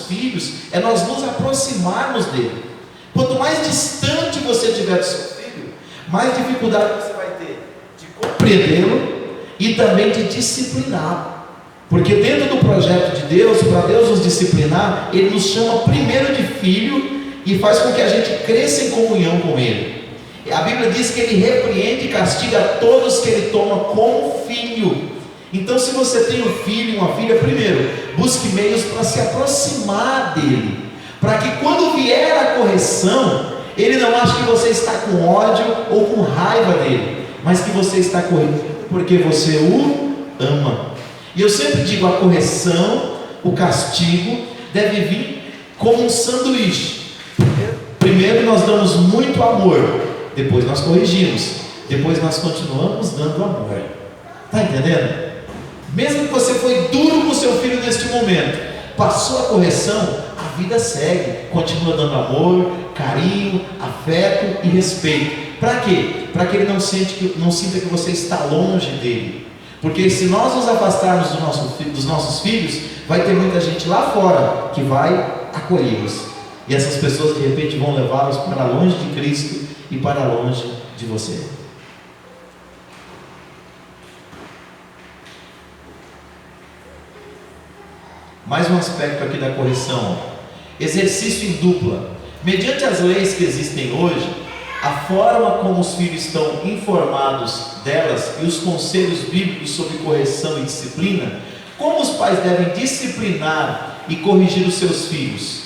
filhos é nós nos aproximarmos dele. Quanto mais distante você estiver do seu filho, mais dificuldade você vai ter de compreendê-lo e também de discipliná-lo. Porque dentro do projeto de Deus, para Deus nos disciplinar, Ele nos chama primeiro de filho e faz com que a gente cresça em comunhão com Ele. A Bíblia diz que Ele repreende e castiga a todos que Ele toma como filho. Então, se você tem um filho, uma filha, primeiro, busque meios para se aproximar dele, para que quando vier a correção, ele não ache que você está com ódio ou com raiva dele, mas que você está corrigindo porque você o ama. E eu sempre digo, a correção, o castigo deve vir como um sanduíche. Primeiro nós damos muito amor, depois nós corrigimos, depois nós continuamos dando amor. Está entendendo? Mesmo que você foi duro com o seu filho neste momento, passou a correção, a vida segue, continua dando amor, carinho, afeto e respeito. Para quê? Para que ele não sinta que você está longe dele. Porque se nós nos afastarmos dos nossos filhos, vai ter muita gente lá fora que vai acolhê-los. E essas pessoas de repente vão levá-los para longe de Cristo e para longe de você. Mais um aspecto aqui da correção: exercício em dupla. Mediante as leis que existem hoje, a forma como os filhos estão informados delas e os conselhos bíblicos sobre correção e disciplina, como os pais devem disciplinar e corrigir os seus filhos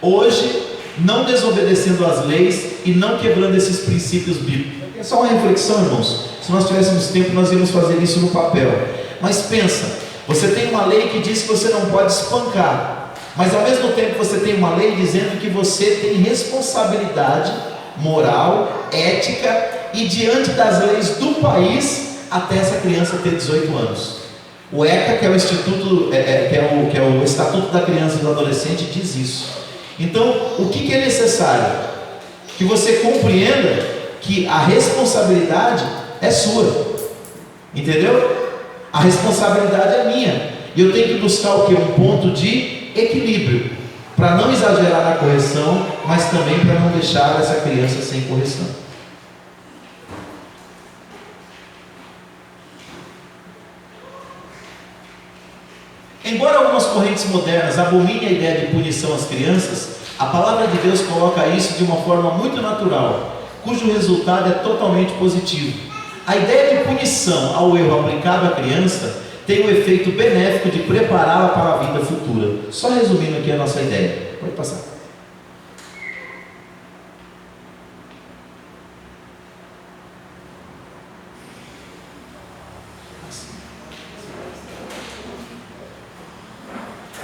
hoje, não desobedecendo às leis e não quebrando esses princípios bíblicos. É só uma reflexão, irmãos. Se nós tivéssemos tempo, nós íamos fazer isso no papel. Mas pensa, você tem uma lei que diz que você não pode espancar, mas ao mesmo tempo você tem uma lei dizendo que você tem responsabilidade moral, ética e diante das leis do país até essa criança ter 18 anos. O ECA, que é o Instituto, que é o Estatuto da Criança e do Adolescente, diz isso. Então, o que é necessário? Que você compreenda que a responsabilidade é sua, entendeu? A responsabilidade é minha, e eu tenho que buscar o que? Um ponto de equilíbrio, para não exagerar na correção, mas também para não deixar essa criança sem correção. Embora algumas correntes modernas abominem a ideia de punição às crianças, a palavra de Deus coloca isso de uma forma muito natural, cujo resultado é totalmente positivo. A ideia de punição ao erro aplicado à criança tem um efeito benéfico de prepará-la para a vida futura. Só resumindo aqui a nossa ideia. Pode passar.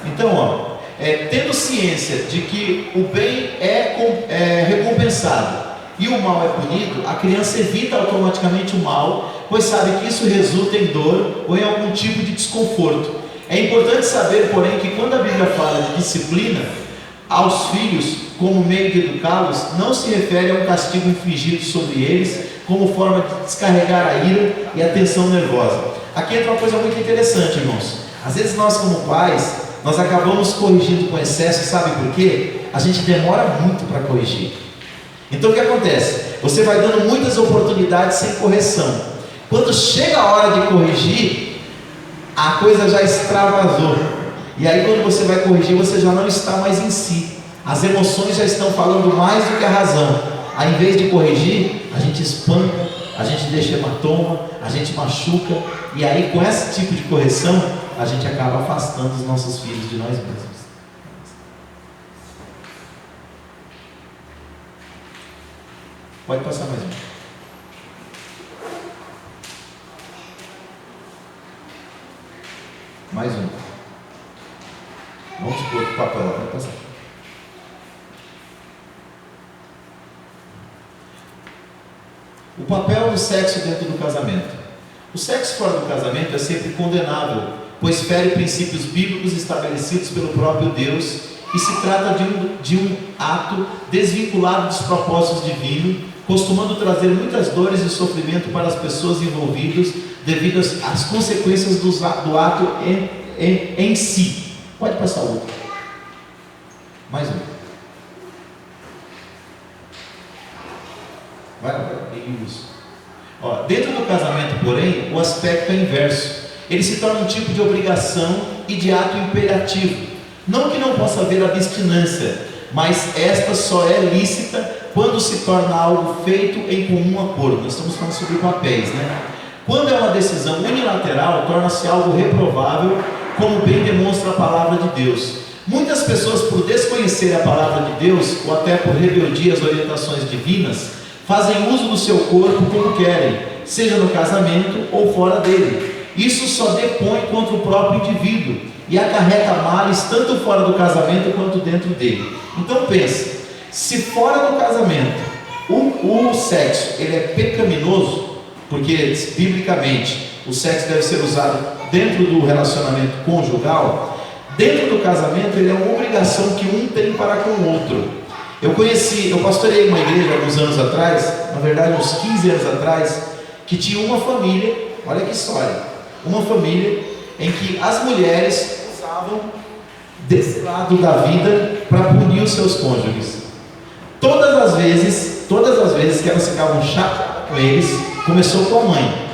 Então, tendo ciência de que o bem é recompensado e o mal é punido, a criança evita automaticamente o mal, pois sabe que isso resulta em dor ou em algum tipo de desconforto. É importante saber, porém, que quando a Bíblia fala de disciplina aos filhos como meio de educá-los, não se refere a um castigo infligido sobre eles como forma de descarregar a ira e a tensão nervosa. Aqui entra uma coisa muito interessante, irmãos. Às vezes nós, como pais, nós acabamos corrigindo com excesso, sabe por quê? A gente demora muito para corrigir. Então o que acontece? Você vai dando muitas oportunidades sem correção. Quando chega a hora de corrigir, a coisa já extravasou. E aí quando você vai corrigir, você já não está mais em si. As emoções já estão falando mais do que a razão. Aí, em vez de corrigir, a gente espanca, a gente deixa hematoma, a gente machuca. E aí com esse tipo de correção, a gente acaba afastando os nossos filhos de nós mesmos. Pode passar mais um. Mais um. Vamos pôr o papel lá, pode passar. O papel do sexo dentro do casamento. O sexo fora do casamento é sempre condenável, pois fere princípios bíblicos estabelecidos pelo próprio Deus e se trata de um ato desvinculado dos propósitos divinos, costumando trazer muitas dores e sofrimento para as pessoas envolvidas devido às consequências do ato em si. Pode passar o outro. Mais um. Vai, isso. Dentro do casamento, porém, o aspecto é inverso. Ele se torna um tipo de obrigação e de ato imperativo. Não que não possa haver abstinência, mas esta só é lícita quando se torna algo feito em comum acordo. Nós estamos falando sobre papéis, né? Quando é uma decisão unilateral, torna-se algo reprovável, como bem demonstra a palavra de Deus. Muitas pessoas, por desconhecer a palavra de Deus, ou até por rebeldia às orientações divinas, fazem uso do seu corpo como querem, seja no casamento ou fora dele. Isso só depõe contra o próprio indivíduo e acarreta males tanto fora do casamento quanto dentro dele. Então pense, se fora do casamento o sexo ele é pecaminoso, porque biblicamente o sexo deve ser usado dentro do relacionamento conjugal, dentro do casamento ele é uma obrigação que um tem para com o outro. Eu pastorei uma igreja alguns anos atrás, na verdade uns 15 anos atrás, que tinha uma família, olha que história, uma família em que as mulheres usavam desse lado da vida para punir os seus cônjuges. Todas as vezes que elas ficavam chateadas com eles, começou com a mãe,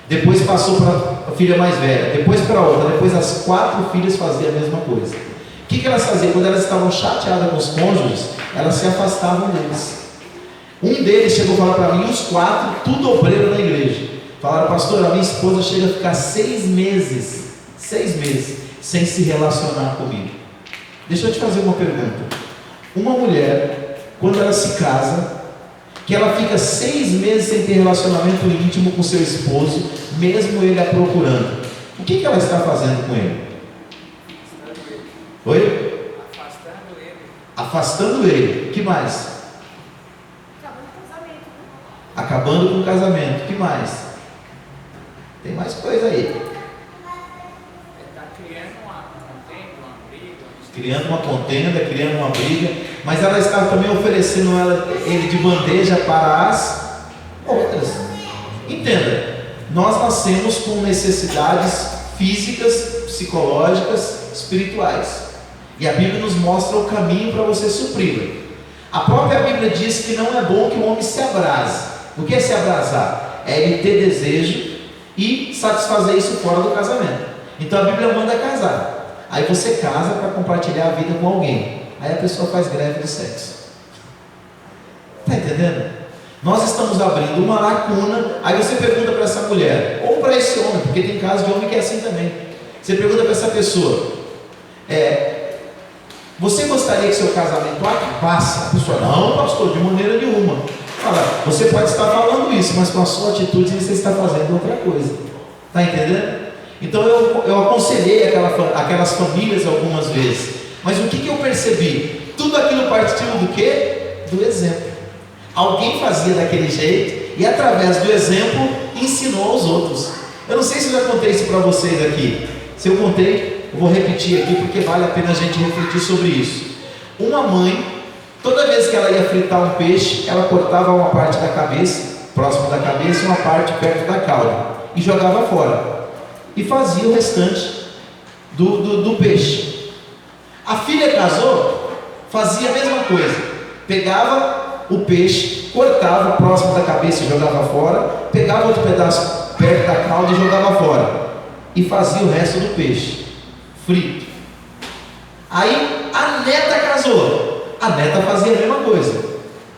depois passou para a filha mais velha, depois para a outra, depois as 4 filhas faziam a mesma coisa. O que elas faziam? Quando elas estavam chateadas com os cônjuges, elas se afastavam deles. Um deles chegou a falar para mim, os 4, tudo obreiro na igreja, falaram: pastor, a minha esposa chega a ficar 6 meses sem se relacionar comigo. Deixa eu te fazer uma pergunta. Uma mulher, quando ela se casa, que ela fica 6 meses sem ter relacionamento íntimo com seu esposo, mesmo ele a procurando, o que ela está fazendo com ele? Oi? Afastando ele. Que mais? Acabando com o casamento. Que mais? Tem mais coisa aí. Está criando uma contenda, criando uma briga, mas ela estava também oferecendo ele de bandeja para as outras. Entenda, nós nascemos com necessidades físicas, psicológicas, espirituais, e a Bíblia nos mostra o caminho para você supri-la. A própria Bíblia diz que não é bom que o homem se abrase. O que é se abrasar? É ele ter desejo e satisfazer isso fora do casamento. Então a Bíblia manda casar. Aí você casa para compartilhar a vida com alguém. Aí a pessoa faz greve do sexo. Está entendendo? Nós estamos abrindo uma lacuna. Aí você pergunta para essa mulher, ou para esse homem, porque tem casos de homem que é assim também. Você pergunta para essa pessoa: você gostaria que seu casamento acabasse? A pessoa: não, pastor, de maneira nenhuma. Fala: você pode estar falando isso, mas com a sua atitude você está fazendo outra coisa. Está entendendo? Então eu aconselhei aquelas famílias algumas vezes, mas o que eu percebi? Tudo aquilo partiu do quê? Do exemplo. Alguém fazia daquele jeito e através do exemplo ensinou aos outros. Eu não sei se eu já contei isso para vocês aqui. Se eu contei, eu vou repetir aqui porque vale a pena a gente refletir sobre isso. Uma mãe, toda vez que ela ia fritar um peixe, ela cortava uma parte da cabeça, próximo da cabeça, e uma parte perto da cauda, e jogava fora. E fazia o restante do peixe. A filha casou, fazia a mesma coisa. Pegava o peixe, cortava próximo da cabeça e jogava fora. Pegava outro pedaço perto da cauda e jogava fora. E fazia o resto do peixe frito. Aí a neta casou. A neta fazia a mesma coisa.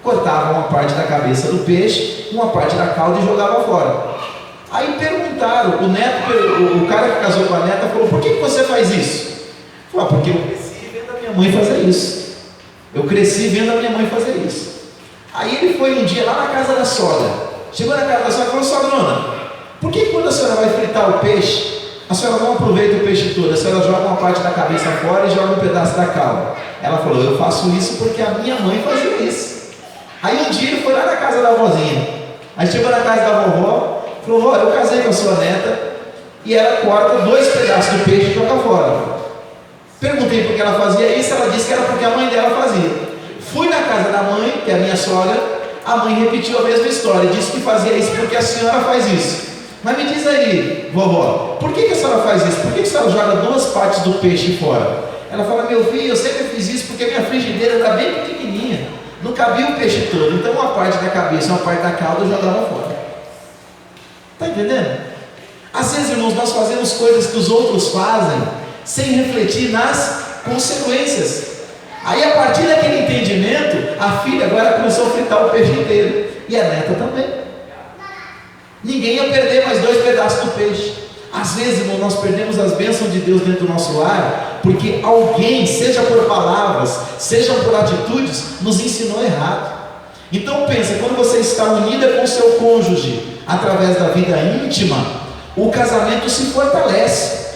Cortava uma parte da cabeça do peixe, uma parte da cauda e jogava fora. Aí perguntaram, o cara que casou com a neta falou: por que você faz isso? Falou: porque eu cresci vendo a minha mãe fazer isso. Aí ele foi um dia lá na casa da sogra. Chegou na casa da sogra e falou: sogrona, por que quando a senhora vai fritar o peixe, a senhora não aproveita o peixe todo? A senhora joga uma parte da cabeça fora e joga um pedaço da cauda. Ela falou: eu faço isso porque a minha mãe fazia isso. Aí um dia ele foi lá na casa da vozinha. Aí chegou na casa da vovó, falou: vó, eu casei com a sua neta e ela corta 2 pedaços do peixe e joga fora. Perguntei por que ela fazia isso. Ela disse que era porque a mãe dela fazia. Fui na casa da mãe, que é a minha sogra. A mãe repetiu a mesma história, disse que fazia isso porque a senhora faz isso. Mas me diz aí, vovó, por que a senhora faz isso? Por que a senhora joga 2 partes do peixe fora? Ela fala: meu filho, eu sempre fiz isso porque minha frigideira frigideira era bem pequenininha, não cabia o peixe todo, então uma parte da cabeça, uma parte da cauda eu jogava fora. Está entendendo? Às vezes, irmãos, nós fazemos coisas que os outros fazem sem refletir nas consequências. Aí, a partir daquele entendimento, a filha agora começou a fritar o peixe inteiro, e a neta também. Ninguém ia perder mais 2 pedaços do peixe. Às vezes, irmão, nós perdemos as bênçãos de Deus dentro do nosso lar, porque alguém, seja por palavras, seja por atitudes, nos ensinou errado. Então pensa, quando você está unida com o seu cônjuge, através da vida íntima, o casamento se fortalece.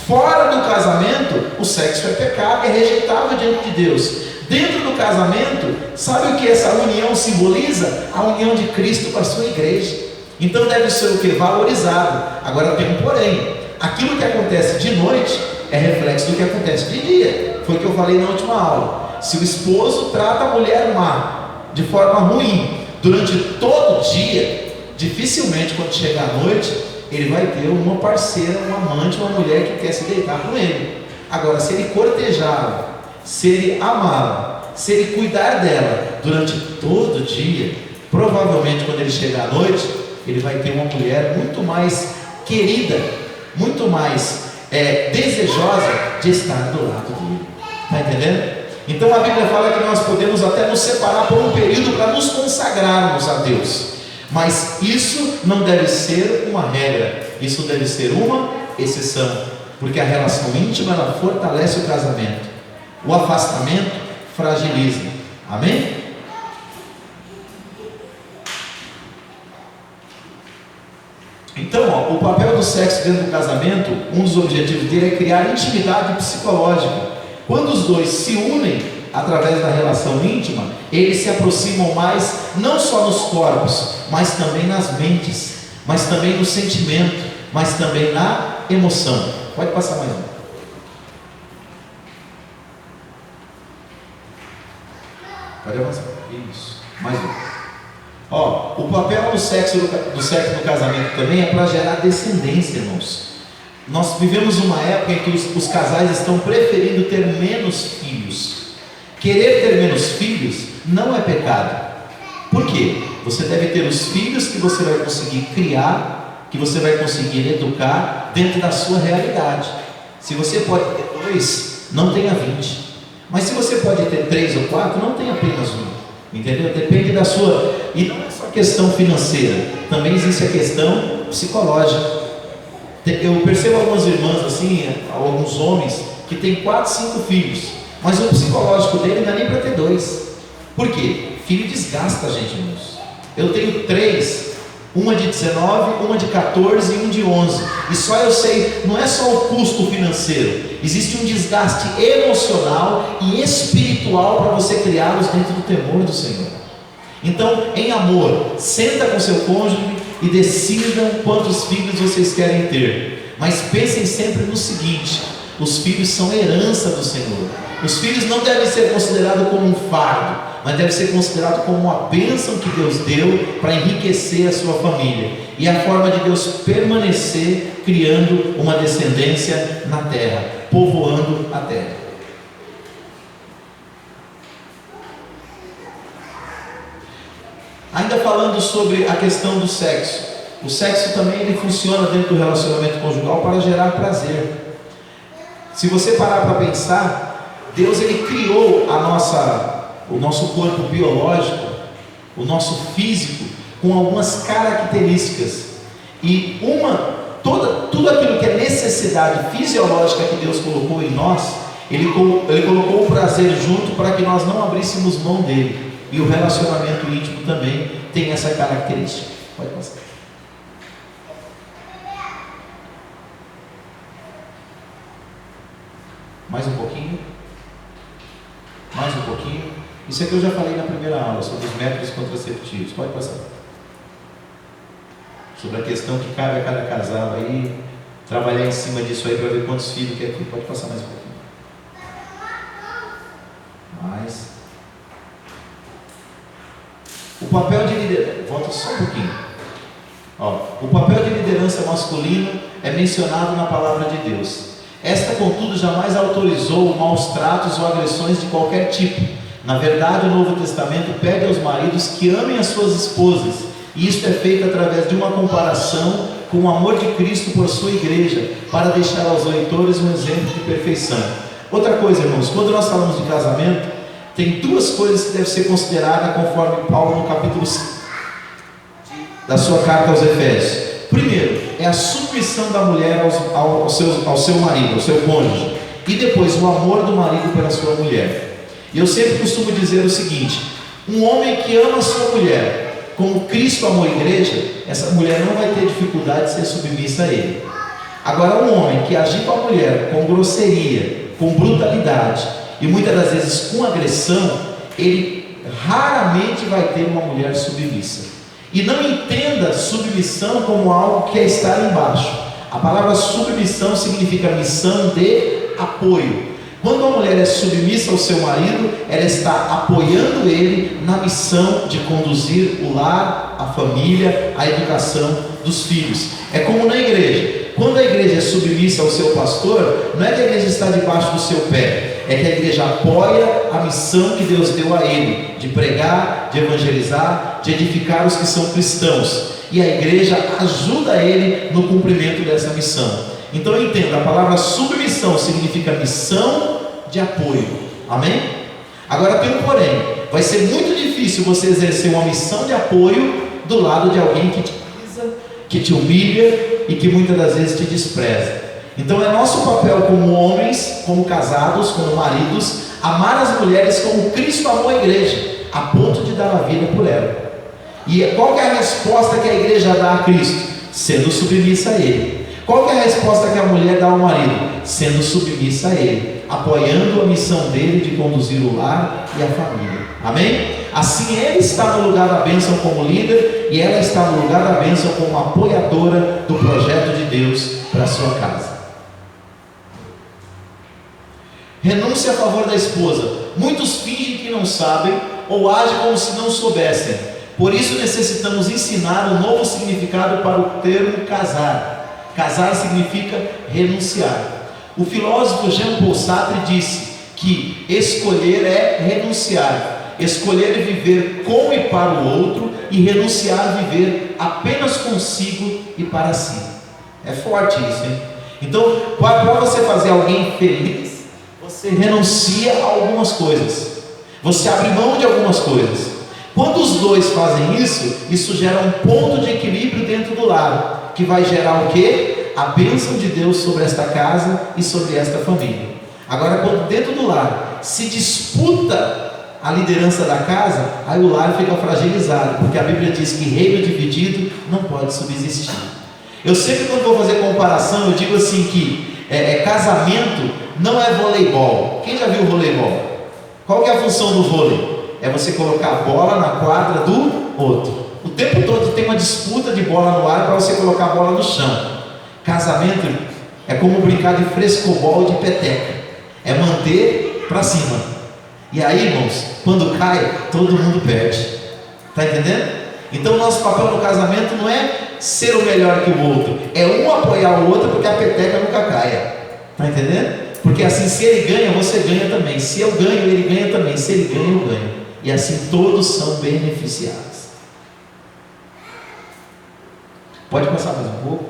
Fora do casamento, o sexo é pecado, é rejeitável diante de Deus. Dentro do casamento, sabe o que essa união simboliza? A união de Cristo com a sua igreja. Então deve ser o que? Valorizado. Agora tem um porém: aquilo que acontece de noite é reflexo do que acontece de dia. Foi o que eu falei na última aula. Se o esposo trata a mulher má, de forma ruim, durante todo o dia, dificilmente quando chega a noite, ele vai ter uma parceira, um amante, uma mulher que quer se deitar com ele. Agora, se ele cortejá-la, se ele amá-la, se ele cuidar dela durante todo o dia, provavelmente quando ele chegar à noite, ele vai ter uma mulher muito mais querida, muito mais desejosa de estar do lado dele. Está entendendo? Então a Bíblia fala que nós podemos até nos separar por um período para nos consagrarmos a Deus, mas isso não deve ser uma regra, isso deve ser uma exceção, porque a relação íntima ela fortalece o casamento, o afastamento fragiliza. Amém? Então, o papel do sexo dentro do casamento, um dos objetivos dele é criar intimidade psicológica. Quando os dois se unem através da relação íntima, eles se aproximam mais, não só nos corpos, mas também nas mentes, mas também no sentimento, mas também na emoção. Pode passar mais um. Pode avançar. Isso. Mais um. O papel do sexo no casamento também é para gerar descendência, irmãos. Nós vivemos uma época em que os casais estão preferindo ter menos filhos. Querer ter menos filhos não é pecado. Por quê? Você deve ter os filhos que você vai conseguir criar, que você vai conseguir educar dentro da sua realidade. Se você pode ter 2, não tenha 20. Mas se você pode ter 3 ou 4, não tenha apenas 1. Entendeu? Depende da sua. E não é só questão financeira, também existe a questão psicológica. Eu percebo algumas irmãs assim, alguns homens que têm 4, 5 filhos, mas o psicológico dele não é nem para ter 2. Por quê? Filho desgasta a gente, irmãos. Eu tenho 3, uma de 19, uma de 14 e um de 11. E só eu sei, não é só o custo financeiro, existe um desgaste emocional e espiritual para você criá-los dentro do temor do Senhor. Então, em amor, senta com seu cônjuge e decidam quantos filhos vocês querem ter. Mas pensem sempre no seguinte: os filhos são herança do Senhor. Os filhos não devem ser considerados como um fardo, mas devem ser considerados como uma bênção que Deus deu para enriquecer a sua família. E a forma de Deus permanecer criando uma descendência na terra, povoando a terra. Ainda falando sobre a questão do sexo, o sexo também ele funciona dentro do relacionamento conjugal para gerar prazer. Se você parar para pensar, Deus ele criou o nosso corpo biológico, o nosso físico, com algumas características, e tudo aquilo que é necessidade fisiológica que Deus colocou em nós, ele colocou o prazer junto para que nós não abríssemos mão dele. E o relacionamento íntimo também tem essa característica. Pode passar. Mais um pouquinho. Mais um pouquinho. Isso aqui eu já falei na primeira aula, sobre os métodos contraceptivos. Pode passar. Sobre a questão que cabe a cada casal aí, trabalhar em cima disso aí para ver quantos filhos quer ter. Pode passar mais um pouquinho. Mais. O papel de liderança, volta só um pouquinho. O papel de liderança masculino é mencionado na palavra de Deus. Esta, contudo, jamais autorizou maus tratos ou agressões de qualquer tipo, Na verdade, o Novo Testamento pede aos maridos que amem as suas esposas, e isso é feito através de uma comparação com o amor de Cristo por sua igreja, para deixar aos leitores um exemplo de perfeição. Outra coisa, irmãos, quando nós falamos de casamento, tem duas coisas que devem ser consideradas, conforme Paulo no capítulo 5 da sua carta aos Efésios. Primeiro, é a submissão da mulher ao seu marido, ao seu cônjuge, e depois o amor do marido pela sua mulher. E eu sempre costumo dizer o seguinte: um homem que ama a sua mulher como Cristo amou a igreja, essa mulher não vai ter dificuldade de ser submissa a ele. Agora, um homem que agir com a mulher com grosseria, com brutalidade e muitas das vezes com agressão, ele raramente vai ter uma mulher submissa. E não entenda submissão como algo que é estar embaixo. A palavra submissão significa missão de apoio. Quando a mulher é submissa ao seu marido, ela está apoiando ele na missão de conduzir o lar, a família, a educação dos filhos. É como na igreja. Quando a igreja é submissa ao seu pastor, não é que a igreja está debaixo do seu pé, é que a igreja apoia a missão que Deus deu a ele, de pregar, de evangelizar, de edificar os que são cristãos, e a igreja ajuda ele no cumprimento dessa missão. Então entenda, a palavra submissão significa missão de apoio, amém? Agora tem um porém: vai ser muito difícil você exercer uma missão de apoio do lado de alguém que te pisa, que te humilha e que muitas das vezes te despreza. Então é nosso papel como homens, como casados, como maridos, amar as mulheres como Cristo amou a igreja, a ponto de dar a vida por ela. E qual que é a resposta que a igreja dá a Cristo? Sendo submissa a Ele. Qual que é a resposta que a mulher dá ao marido? Sendo submissa a Ele, apoiando a missão dele de conduzir o lar e a família. Amém? Assim ele está no lugar da bênção como líder, e ela está no lugar da bênção como apoiadora do projeto de Deus para a sua casa. Renúncia a favor da esposa. Muitos fingem que não sabem ou agem como se não soubessem. Por isso necessitamos ensinar um novo significado para o termo casar. Casar significa renunciar. O filósofo Jean-Paul Sartre disse que escolher é renunciar. Escolher é viver com e para o outro, e renunciar a viver apenas consigo e para si. É forte isso, hein? Então, para você fazer alguém feliz, você renuncia a algumas coisas, você abre mão de algumas coisas. Quando os dois fazem isso, isso gera um ponto de equilíbrio dentro do lar, que vai gerar o quê? A bênção de Deus sobre esta casa e sobre esta família. Agora, quando dentro do lar se disputa a liderança da casa, aí o lar fica fragilizado, porque a Bíblia diz que reino dividido não pode subsistir. Eu sempre, quando vou fazer comparação, eu digo assim que casamento não é voleibol. Quem já viu voleibol? Qual que é a função do vôlei? É você colocar a bola na quadra do outro. O tempo todo tem uma disputa de bola no ar para você colocar a bola no chão. Casamento é como brincar de frescobol e de peteca, é manter para cima. E aí, irmãos, quando cai, todo mundo perde. Está entendendo? Então nosso papel no casamento não é ser o melhor que o outro, é um apoiar o outro, porque a peteca nunca caia. Está entendendo? Porque assim, se ele ganha, você ganha também. Se eu ganho, ele ganha também. Se ele ganha, eu ganho. E assim todos são beneficiados. Pode passar mais um pouco?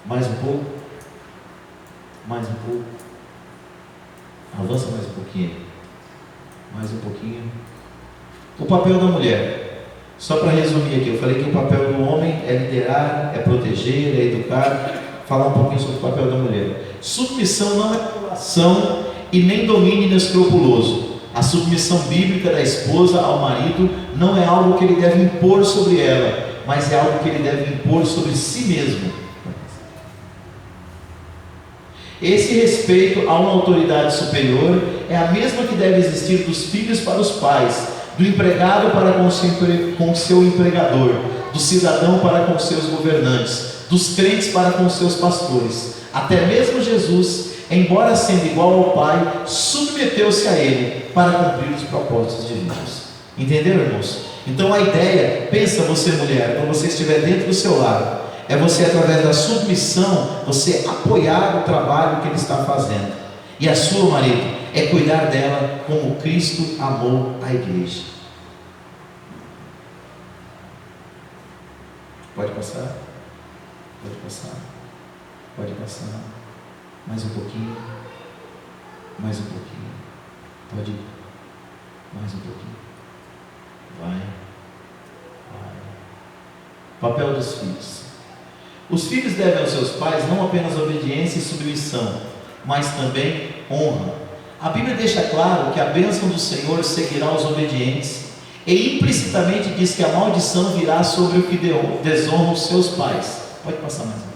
Mais um pouco? Mais um pouco? Avança mais um pouquinho. Mais um pouquinho. O papel da mulher. Só para resumir aqui, eu falei que o papel do homem é liderar, é proteger, é educar. Falar um pouquinho sobre o papel da mulher. Submissão não é violação e nem domínio inescrupuloso. A submissão bíblica da esposa ao marido não é algo que ele deve impor sobre ela, mas é algo que ele deve impor sobre si mesmo. Esse respeito a uma autoridade superior é a mesma que deve existir dos filhos para os pais, do empregado para com seu empregador, do cidadão para com seus governantes, dos crentes para com seus pastores. Até mesmo Jesus, embora sendo igual ao Pai, submeteu-se a Ele para cumprir os propósitos divinos. Entenderam, irmãos? Então a ideia, pensa você mulher, quando você estiver dentro do seu lar, é você, através da submissão, você apoiar o trabalho que ele está fazendo. E a sua, marido, é cuidar dela como Cristo amou a igreja. Pode passar? Pode passar? Pode passar? Mais um pouquinho? Mais um pouquinho? Pode ir? Mais um pouquinho? Vai. Papel dos filhos. Os filhos devem aos seus pais não apenas obediência e submissão, mas também honra. A Bíblia deixa claro que a bênção do Senhor seguirá os obedientes, e implicitamente diz que a maldição virá sobre o que desonra os seus pais. Pode passar mais um.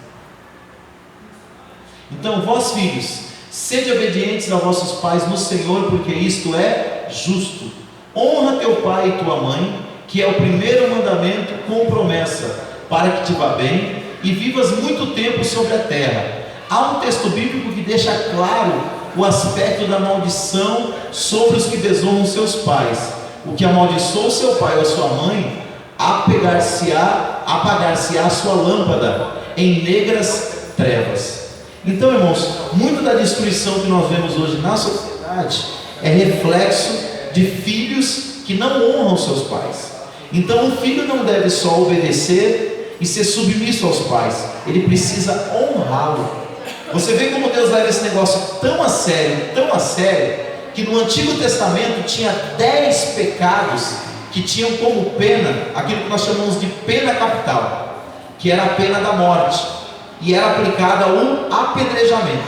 Então, vós filhos, sede obedientes a vossos pais no Senhor, porque isto é justo. Honra teu pai e tua mãe, que é o primeiro mandamento com promessa, para que te vá bem e vivas muito tempo sobre a terra. Há um texto bíblico que deixa claro o aspecto da maldição sobre os que desonram seus pais. O que amaldiçoou seu pai ou sua mãe, apagar-se-á a sua lâmpada em negras trevas. Então, irmãos, muito da destruição que nós vemos hoje na sociedade é reflexo de filhos que não honram seus pais. Então, o filho não deve só obedecer e ser submisso aos pais, ele precisa honrá-lo. Você vê como Deus leva esse negócio tão a sério, que no Antigo Testamento tinha 10 pecados que tinham como pena aquilo que nós chamamos de pena capital, que era a pena da morte, e era aplicada o apedrejamento.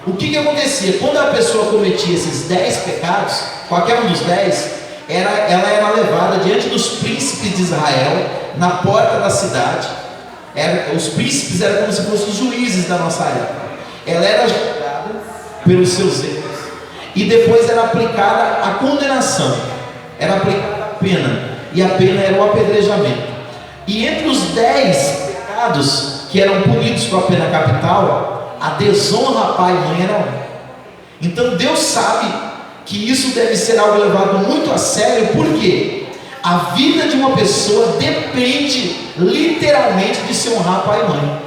O que acontecia? Quando a pessoa cometia esses 10 pecados, qualquer um dos 10, ela era levada diante dos príncipes de Israel, na porta da cidade. Os príncipes eram como se fossem os juízes da nossa época. Ela era julgada pelos seus erros, e depois era aplicada a condenação, era aplicada a pena, e a pena era o apedrejamento. E entre os 10 pecados que eram punidos com a pena capital, a desonra a pai e mãe era um. Então Deus sabe que isso deve ser algo levado muito a sério, porque a vida de uma pessoa depende literalmente de se honrar pai e mãe.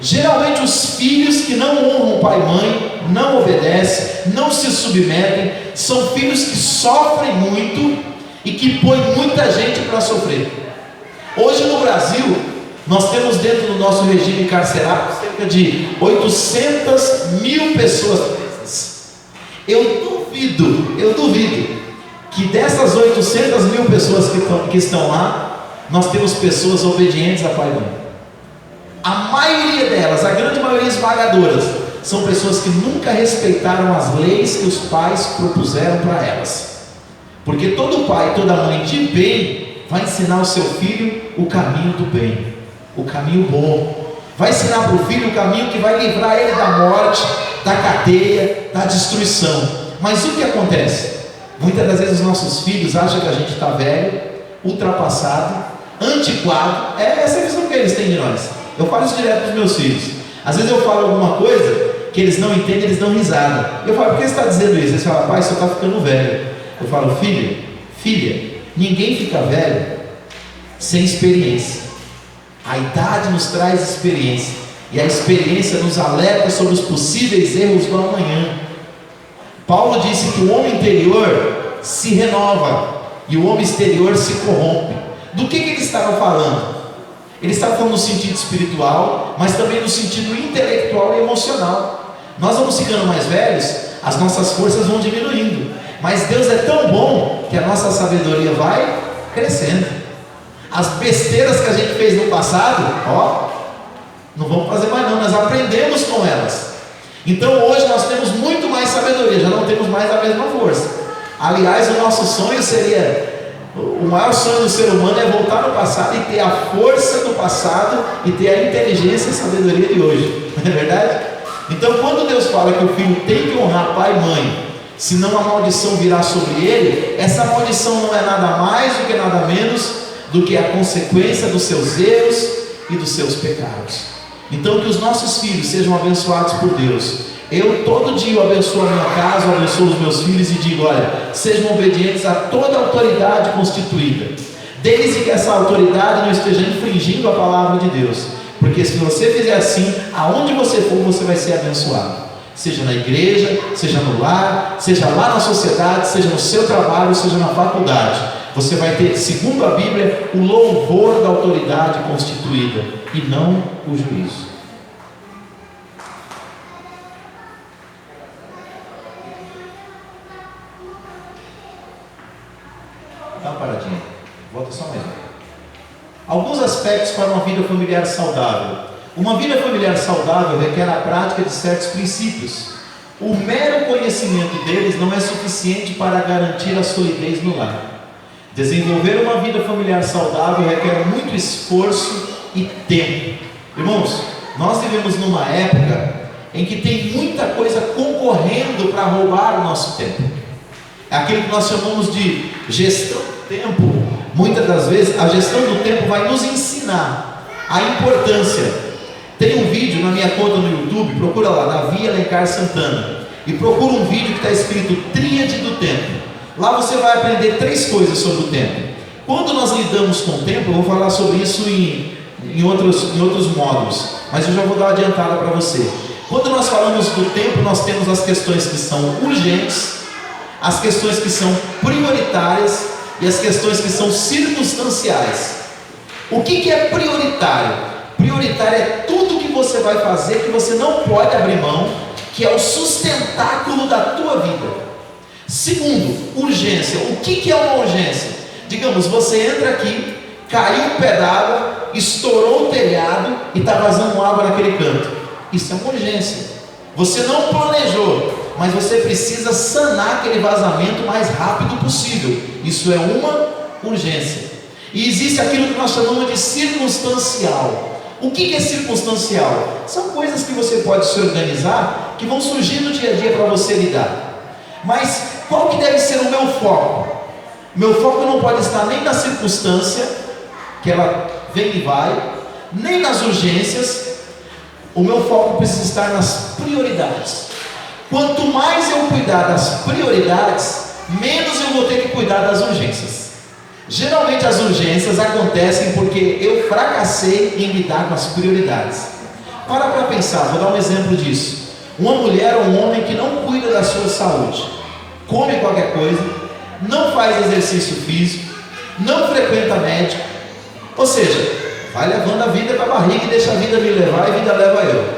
Geralmente os filhos que não honram pai e mãe, não obedecem, não se submetem, são filhos que sofrem muito e que põem muita gente para sofrer. Hoje no Brasil, nós temos dentro do nosso regime carcerário cerca de 800 mil pessoas presas. Eu duvido que dessas 800 mil pessoas que estão lá, nós temos pessoas obedientes a pai e mãe. A maioria delas, a grande maioria esmagadoras, são pessoas que nunca respeitaram as leis que os pais propuseram para elas. Porque todo pai, toda mãe de bem vai ensinar o seu filho o caminho do bem, o caminho bom. Vai ensinar para o filho o caminho que vai livrar ele da morte, da cadeia, da destruição. Mas o que acontece? Muitas das vezes os nossos filhos acham que a gente está velho, ultrapassado, antiquado. É essa a visão que eles têm de nós. Eu falo isso direto para os meus filhos. Às vezes eu falo alguma coisa que eles não entendem, eles dão risada. Eu falo, por que você está dizendo isso? Eles falam, pai, você está ficando velho. Eu falo, filha, ninguém fica velho sem experiência. A idade nos traz experiência, e a experiência nos alerta sobre os possíveis erros do amanhã. Paulo disse que o homem interior se renova e o homem exterior se corrompe. Do que ele estava falando? Ele estava falando no sentido espiritual, mas também no sentido intelectual e emocional. Nós vamos ficando mais velhos, as nossas forças vão diminuindo, mas Deus é tão bom que a nossa sabedoria vai crescendo. As besteiras que a gente fez no passado, não vamos fazer mais não, nós aprendemos com elas. Então hoje nós temos muito mais sabedoria, já não temos mais a mesma força. Aliás, o nosso sonho seria, o maior sonho do ser humano é voltar no passado e ter a força do passado e ter a inteligência e a sabedoria de hoje, não é verdade? Então quando Deus fala que o filho tem que honrar pai e mãe, senão a maldição virá sobre ele, essa maldição não é nada mais do que nada menos do que a consequência dos seus erros e dos seus pecados. Então que os nossos filhos sejam abençoados por Deus. Eu todo dia eu abençoo a minha casa, eu abençoo os meus filhos e digo, olha, sejam obedientes a toda a autoridade constituída, desde que essa autoridade não esteja infringindo a palavra de Deus, porque se você fizer assim, aonde você for, você vai ser abençoado. seja na igreja, seja no lar, seja lá na sociedade, seja no seu trabalho, seja na faculdade. Você vai ter, segundo a Bíblia, o louvor da autoridade constituída e não o juízo. Dá uma paradinha, volta só mais um. Alguns aspectos para uma vida familiar saudável. Uma vida familiar saudável requer a prática de certos princípios. O mero conhecimento deles não é suficiente para garantir a solidez no lar. Desenvolver uma vida familiar saudável requer muito esforço e tempo. Irmãos, nós vivemos numa época em que tem muita coisa concorrendo para roubar o nosso tempo. É aquilo que nós chamamos de gestão do tempo. Muitas das vezes a gestão do tempo vai nos ensinar a importância. Tem um vídeo na minha conta no YouTube, procura lá, Davi Alencar Santana, e procura um vídeo que está escrito Tríade do Tempo. Lá você vai aprender 3 coisas sobre o tempo. Quando nós lidamos com o tempo, eu vou falar sobre isso em outros módulos, mas eu já vou dar uma adiantada para você. Quando nós falamos do tempo, nós temos as questões que são urgentes, as questões que são prioritárias e as questões que são circunstanciais. O que é prioritário? Prioritário é tudo que você vai fazer que você não pode abrir mão, que é o sustentáculo da tua vida. Segundo, urgência. O que é uma urgência? Digamos, você entra aqui, caiu um pé d'água, estourou o telhado e está vazando água naquele canto. Isso é uma urgência. Você não planejou, mas você precisa sanar aquele vazamento o mais rápido possível. Isso é uma urgência. E existe aquilo que nós chamamos de circunstancial. O que é circunstancial? São coisas que você pode se organizar, que vão surgir no dia a dia para você lidar. Mas qual que deve ser o meu foco? Meu foco não pode estar nem na circunstância, que ela vem e vai, nem nas urgências. O meu foco precisa estar nas prioridades. Quanto mais eu cuidar das prioridades, menos eu vou ter que cuidar das urgências. Geralmente as urgências acontecem porque eu fracassei em lidar com as prioridades. Para pensar, vou dar um exemplo disso. Uma mulher ou um homem que não cuida da sua saúde, come qualquer coisa, não faz exercício físico, não frequenta médico, ou seja, vai levando a vida para a barriga e deixa a vida me levar e a vida leva eu.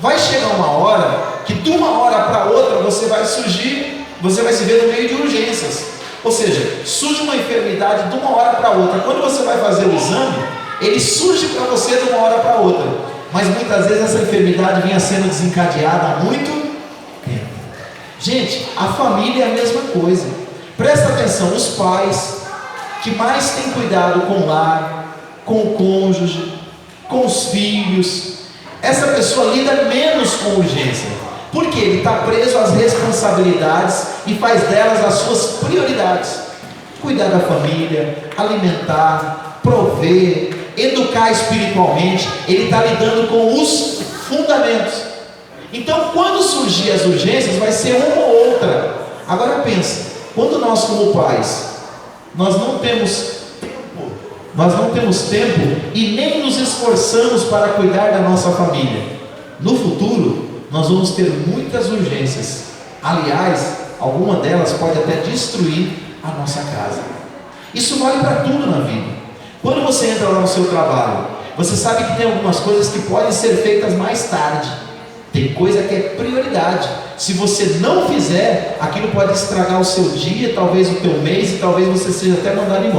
Vai chegar uma hora que de uma hora para outra você vai se ver no meio de urgências. Ou seja, surge uma enfermidade de uma hora para outra. Quando você vai fazer o exame, ele surge para você de uma hora para outra. Mas muitas vezes essa enfermidade vinha sendo desencadeada há muito tempo. Gente, a família é a mesma coisa. Presta atenção, os pais que mais têm cuidado com o lar, com o cônjuge, com os filhos, essa pessoa lida menos com urgência. Porque ele está preso às responsabilidades e faz delas as suas prioridades. Cuidar da família, alimentar, prover, educar espiritualmente. Ele está lidando com os fundamentos. Então, quando surgir as urgências, vai ser uma ou outra. Agora pensa, quando nós como pais, nós não temos tempo e nem nos esforçamos para cuidar da nossa família, no futuro nós vamos ter muitas urgências. Aliás, alguma delas pode até destruir a nossa casa. Isso vale para tudo na vida. Quando você entra lá no seu trabalho, você sabe que tem algumas coisas que podem ser feitas mais tarde. Tem coisa que é prioridade. Se você não fizer, aquilo pode estragar o seu dia, talvez o teu mês, e talvez você seja até mandado embora.